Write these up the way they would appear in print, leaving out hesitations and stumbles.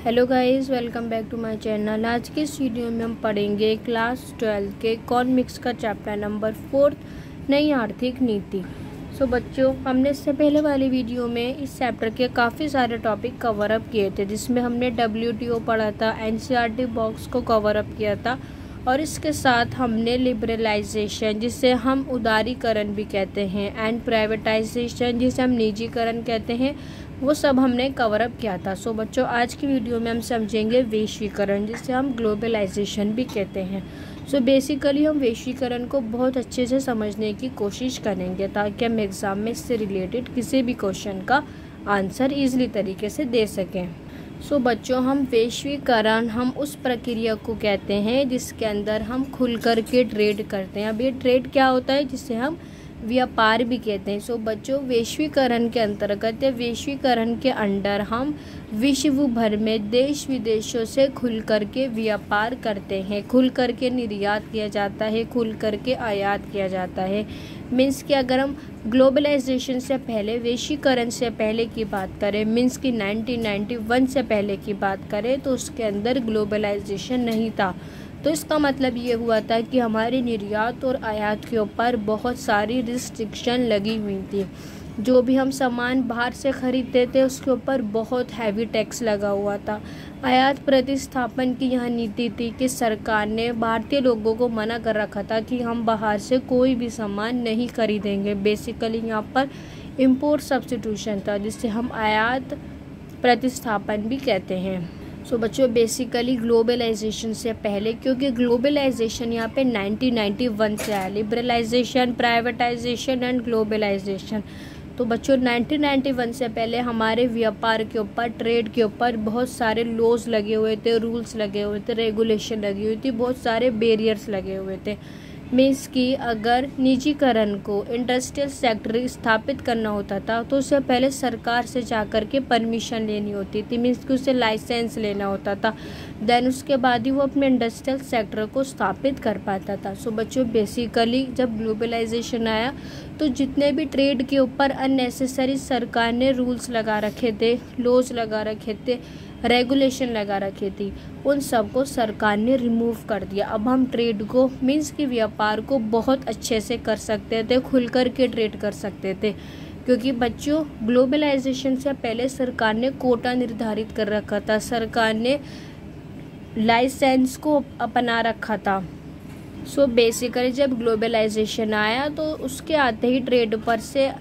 Hello guys, welcome back to my channel. आज के इस वीडियो में हम पढ़ेंगे क्लास 12 के इकोनॉमिक्स का चैप्टर नंबर 4 नई आर्थिक नीति। बच्चों, हमने इससे पहले वाली वीडियो में इस चैप्टर के काफ़ी सारे टॉपिक कवर अप किए थे, जिसमें हमने WTO पढ़ा था, NCERT बॉक्स को कवर अप किया था और इसके साथ हमने लिबरलाइजेशन, जिसे हम उदारीकरण भी कहते हैं, एंड प्राइवेटाइजेशन, जिसे हम निजीकरण कहते हैं, वो सब हमने कवर अप किया था। बच्चों, आज की वीडियो में हम समझेंगे वैश्वीकरण, जिसे हम ग्लोबलाइजेशन भी कहते हैं। बेसिकली हम वैश्वीकरण को बहुत अच्छे से समझने की कोशिश करेंगे ताकि हम एग्ज़ाम में इससे रिलेटेड किसी भी क्वेश्चन का आंसर ईजिली तरीके से दे सकें। बच्चों, हम वैश्वीकरण हम उस प्रक्रिया को कहते हैं जिसके अंदर हम खुल कर के ट्रेड करते हैं। अब ये ट्रेड क्या होता है, जिसे हम व्यापार भी कहते हैं। बच्चों, वैश्वीकरण के अंतर्गत या वैश्वीकरण के अंडर हम विश्व भर में देश विदेशों से खुल कर के व्यापार करते हैं। खुल कर के निर्यात किया जाता है, खुल कर के आयात किया जाता है। मीन्स कि अगर हम ग्लोबलाइजेशन से पहले, वैश्वीकरण से पहले की बात करें, मीन्स कि 1991 से पहले की बात करें, तो उसके अंदर ग्लोबलाइजेशन नहीं था। तो इसका मतलब ये हुआ था कि हमारे निर्यात और आयात के ऊपर बहुत सारी रिस्ट्रिक्शन लगी हुई थी। जो भी हम सामान बाहर से ख़रीदते थे उसके ऊपर बहुत हैवी टैक्स लगा हुआ था। आयात प्रतिस्थापन की यह नीति थी कि सरकार ने भारतीय लोगों को मना कर रखा था कि हम बाहर से कोई भी सामान नहीं खरीदेंगे। बेसिकली यहाँ पर इम्पोर्ट सब्स्टिट्यूशन था, जिससे हम आयात प्रतिस्थापन भी कहते हैं। बच्चों, बेसिकली ग्लोबलाइजेशन से पहले, क्योंकि ग्लोबलाइजेशन यहाँ पे 1991 से आया, लिबरलाइजेशन, प्राइवेटाइजेशन एंड ग्लोबलाइजेशन। तो बच्चों, 1991 से पहले हमारे व्यापार के ऊपर, ट्रेड के ऊपर बहुत सारे लॉज लगे हुए थे, रूल्स लगे हुए थे, रेगुलेशन लगी हुई थी, बहुत सारे बैरियर्स लगे हुए थे। मीन्स कि अगर निजीकरण को, इंडस्ट्रियल सेक्टर स्थापित करना होता था तो उससे पहले सरकार से जाकर के परमिशन लेनी होती थी। मीन्स कि उसे लाइसेंस लेना होता था, देन उसके बाद ही वो अपने इंडस्ट्रियल सेक्टर को स्थापित कर पाता था। बच्चों, बेसिकली जब ग्लोबलाइजेशन आया तो जितने भी ट्रेड के ऊपर अननेसेसरी सरकार ने रूल्स लगा रखे थे, लॉज लगा रखे थे, रेगुलेशन लगा रखी थी, उन सब को सरकार ने रिमूव कर दिया। अब हम ट्रेड को, मीन्स कि व्यापार को बहुत अच्छे से कर सकते थे, खुल कर के ट्रेड कर सकते थे। क्योंकि बच्चों, ग्लोबलाइजेशन से पहले सरकार ने कोटा निर्धारित कर रखा था, सरकार ने लाइसेंस को अपना रखा था। बेसिकली जब ग्लोबलाइजेशन आया तो उसके आते ही ट्रेड पर से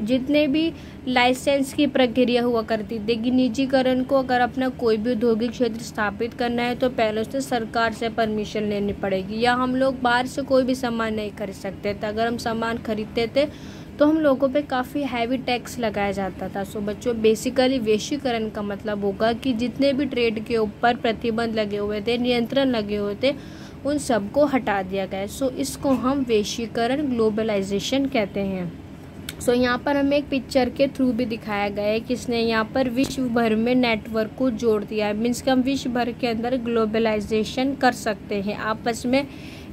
जितने भी लाइसेंस की प्रक्रिया हुआ करती थी कि निजीकरण को अगर अपना कोई भी औद्योगिक क्षेत्र स्थापित करना है तो पहले उससे सरकार से परमिशन लेनी पड़ेगी, या हम लोग बाहर से कोई भी सामान नहीं खरीद सकते थे। अगर हम सामान खरीदते थे तो हम लोगों पे काफ़ी हैवी टैक्स लगाया जाता था। बच्चों, बेसिकली वैश्वीकरण का मतलब होगा कि जितने भी ट्रेड के ऊपर प्रतिबंध लगे हुए थे, नियंत्रण लगे हुए थे, उन सबको हटा दिया गया। इसको हम वैश्वीकरण, ग्लोबलाइजेशन कहते हैं। यहाँ पर हमें एक पिक्चर के थ्रू भी दिखाया गया है कि इसने यहाँ पर विश्व भर में नेटवर्क को जोड़ दिया है। मीन्स कि हम विश्व भर के अंदर ग्लोबलाइजेशन कर सकते हैं, आपस में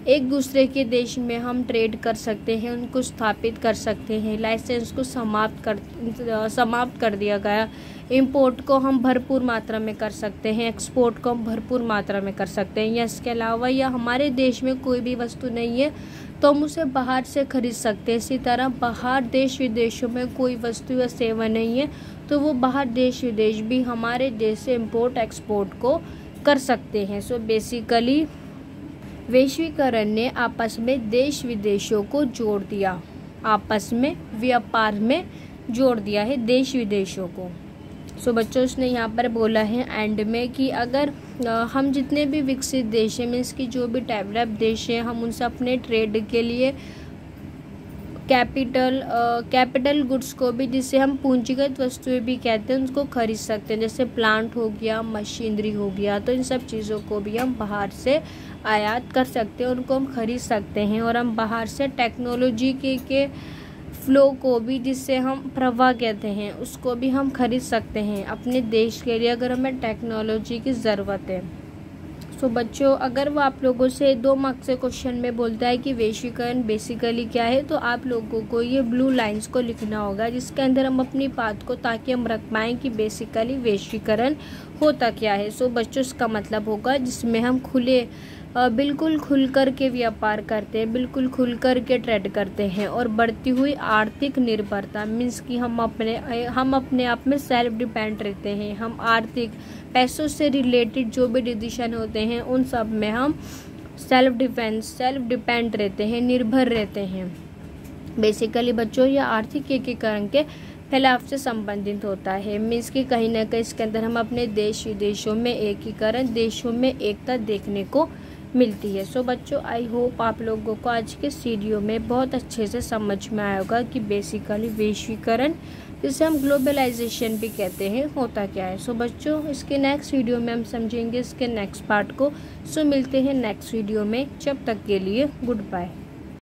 एक दूसरे के देश में हम ट्रेड कर सकते हैं, उनको स्थापित कर सकते हैं। लाइसेंस को समाप्त कर दिया गया। इंपोर्ट को हम भरपूर मात्रा में कर सकते हैं, एक्सपोर्ट को हम भरपूर मात्रा में कर सकते हैं। या इसके अलावा या हमारे देश में कोई भी वस्तु नहीं है तो हम उसे बाहर से खरीद सकते हैं। इसी तरह बाहर देश विदेशों में कोई वस्तु या सेवा नहीं है तो वो बाहर देश विदेश भी हमारे देश से इम्पोर्ट एक्सपोर्ट को कर सकते हैं। बेसिकली वैश्वीकरण ने आपस में देश विदेशों को जोड़ दिया, आपस में व्यापार में जोड़ दिया है देश विदेशों को। बच्चों, उसने यहाँ पर बोला है एंड में कि अगर हम जितने भी विकसित देश हैं, मीन्स कि जो भी डेवलप देश हैं, हम उनसे अपने ट्रेड के लिए कैपिटल गुड्स को भी, जिसे हम पूंजीगत वस्तुएं भी कहते हैं, उनको खरीद सकते हैं। जैसे प्लांट हो गया, मशीनरी हो गया, तो इन सब चीज़ों को भी हम बाहर से आयात कर सकते हैं, उनको हम खरीद सकते हैं। और हम बाहर से टेक्नोलॉजी के फ्लो को भी, जिससे हम प्रवाह कहते हैं, उसको भी हम खरीद सकते हैं अपने देश के लिए, अगर हमें टेक्नोलॉजी की ज़रूरत है। बच्चों, अगर वो आप लोगों से 2 मार्क्स से क्वेश्चन में बोलता है कि वैश्वीकरण बेसिकली क्या है, तो आप लोगों को ये ब्लू लाइंस को लिखना होगा, जिसके अंदर हम अपनी बात को, ताकि हम रख पाएँ कि बेसिकली वैश्वीकरण होता क्या है। सो बच्चों इसका मतलब होगा जिसमें हम बिल्कुल खुल कर के व्यापार करते हैं, बिल्कुल खुल कर के ट्रेड करते हैं और बढ़ती हुई आर्थिक निर्भरता मीन्स कि हम अपने आप में सेल्फ डिपेंड रहते हैं। हम आर्थिक पैसों से रिलेटेड जो भी डिसीजन होते हैं उन सब में हम सेल्फ डिपेंड रहते हैं, निर्भर रहते हैं। बेसिकली बच्चों यह आर्थिक एकीकरण के फैलाव से संबंधित होता है। मीन्स कि कहीं ना कहीं इसके अंदर हम अपने देश विदेशों में एकीकरण, देशों में एकता देखने को मिलती है। सो बच्चों आई होप आप लोगों को आज के वीडियो में बहुत अच्छे से समझ में आया होगा कि बेसिकली वैश्वीकरण, जिसे हम ग्लोबलाइजेशन भी कहते हैं, होता क्या है। सो बच्चों इसके नेक्स्ट वीडियो में हम समझेंगे इसके नेक्स्ट पार्ट को। सो मिलते हैं नेक्स्ट वीडियो में, जब तक के लिए गुड बाय।